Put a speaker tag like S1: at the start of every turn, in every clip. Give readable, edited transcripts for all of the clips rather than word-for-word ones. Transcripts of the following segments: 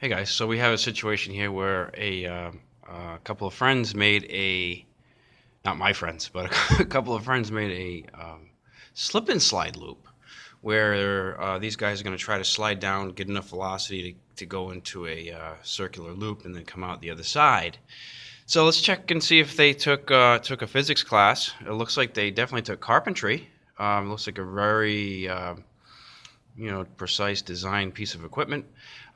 S1: Hey guys, so we have a situation here where a couple of friends made not my friends, but a couple of friends made a slip and slide loop where these guys are going to try to slide down, get enough velocity to go into a circular loop and then come out the other side. So let's check and see if they took a physics class. It looks like they definitely took carpentry. Looks like a very precise design piece of equipment.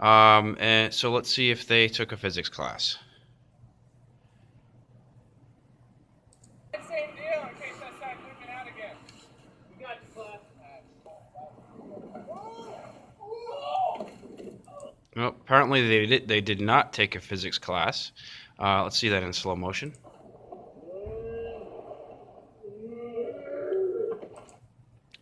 S1: And so let's see if they took a physics class.
S2: Same deal in case I start flipping out again. You got the class.
S1: Well, apparently they did not take a physics class. Let's see that in slow motion.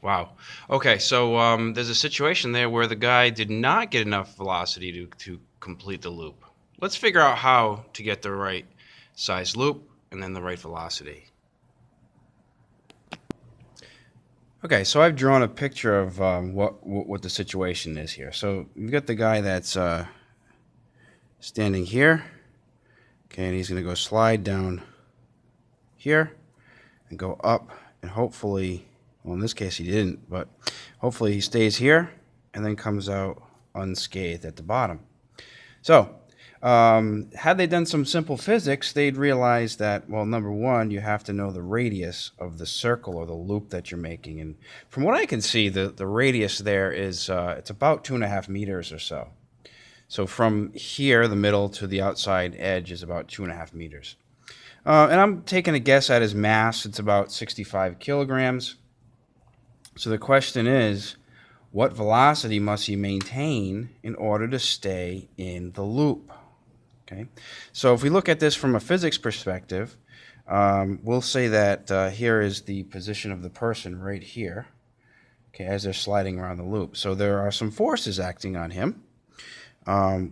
S1: Wow. Okay, so there's a situation there where the guy did not get enough velocity to complete the loop. Let's figure out how to get the right size loop and then the right velocity. Okay, so I've drawn a picture of what the situation is here. So you've got the guy that's standing here. Okay, and he's going to go slide down here and go up, and hopefully, well, in this case he didn't, but hopefully he stays here and then comes out unscathed at the bottom. So had they done some simple physics, they'd realize that, well, number one, you have to know the radius of the circle or the loop that you're making. And from what I can see, the radius there is it's about 2.5 meters or so. So from here, the middle, to the outside edge is about 2.5 meters. And I'm taking a guess at his mass. It's about 65 kilograms. So the question is, what velocity must he maintain in order to stay in the loop? Okay, so if we look at this from a physics perspective, we'll say that here is the position of the person right here, okay, as they're sliding around the loop. So there are some forces acting on him.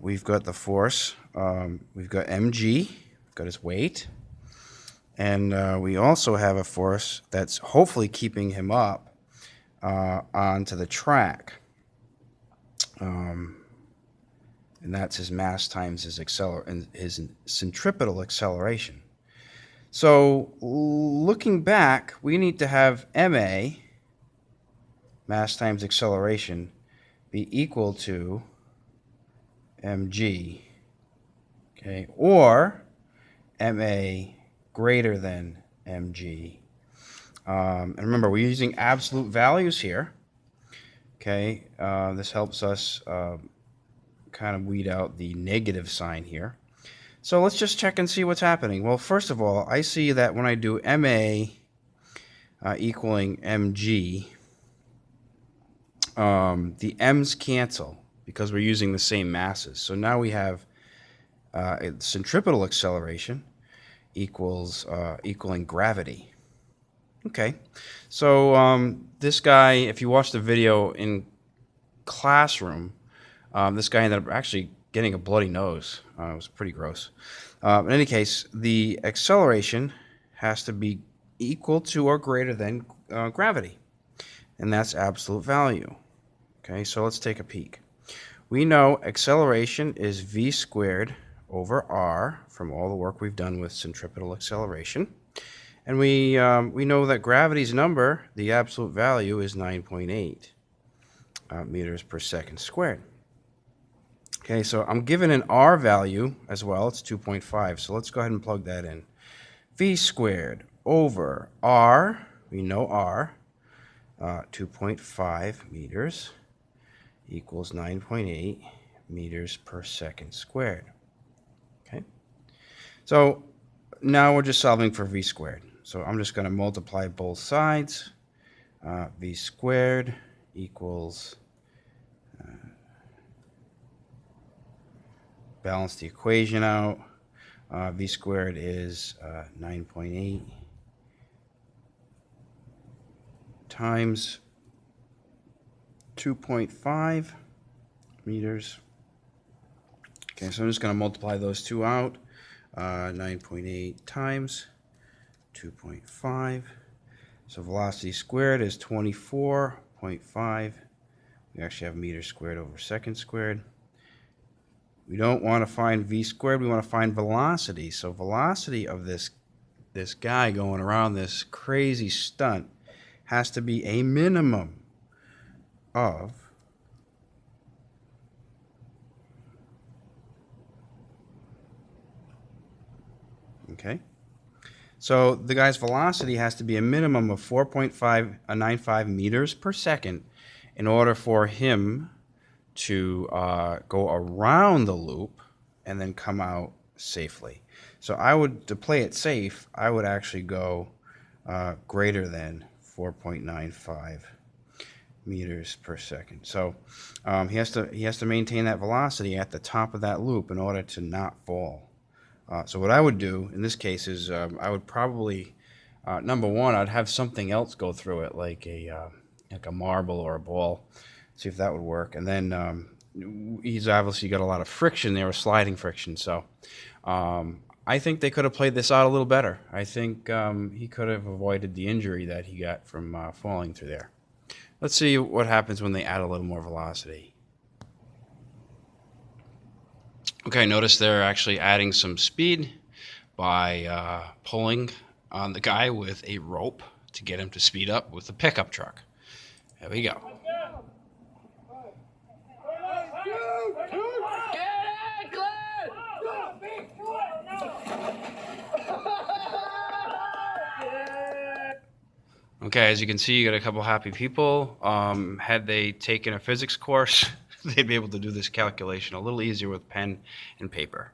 S1: We've got the force, we've got mg, we've got his weight, and we also have a force that's hopefully keeping him up onto the track. And that's his mass times his centripetal acceleration. So looking back, we need to have ma, mass times acceleration, be equal to mg, okay, or ma greater than mg. And remember, we're using absolute values here. Okay, this helps us kind of weed out the negative sign here. So let's just check and see what's happening. Well, first of all, I see that when I do ma equaling mg, the m's cancel because we're using the same masses. So now we have centripetal acceleration equaling gravity. Okay, so this guy, if you watch the video in classroom, this guy ended up actually getting a bloody nose. It was pretty gross. In any case, the acceleration has to be equal to or greater than gravity, and that's absolute value. Okay, so let's take a peek. We know acceleration is v squared over r from all the work we've done with centripetal acceleration. And we know that gravity's number, the absolute value, is 9.8 meters per second squared. Okay, so I'm given an r value as well. It's 2.5. So let's go ahead and plug that in. V squared over r, we know r, 2.5 meters equals 9.8 meters per second squared. Okay, so now we're just solving for v squared. So I'm just going to multiply both sides. V squared equals, balance the equation out. V squared is 9.8 times 2.5 meters. Okay, so I'm just going to multiply those two out. 9.8 times 2.5. So velocity squared is 24.5. We actually have meters squared over second squared. We don't want to find v squared. We want to find velocity. So velocity of this guy going around this crazy stunt has to be a minimum of okay. So the guy's velocity has to be a minimum of 4.595 meters per second in order for him to go around the loop and then come out safely. So to play it safe, I would actually go greater than 4.95 meters per second. So he has to maintain that velocity at the top of that loop in order to not fall. So what I would do in this case is I would probably, number one, I'd have something else go through it, like a marble or a ball, see if that would work. And then he's obviously got a lot of friction there, sliding friction. So I think they could have played this out a little better. I think he could have avoided the injury that he got from falling through there. Let's see what happens when they add a little more velocity. Okay, notice they're actually adding some speed by pulling on the guy with a rope to get him to speed up with the pickup truck. There we go. Okay, as you can see, you got a couple happy people. Had they taken a physics course, they'd be able to do this calculation a little easier with pen and paper.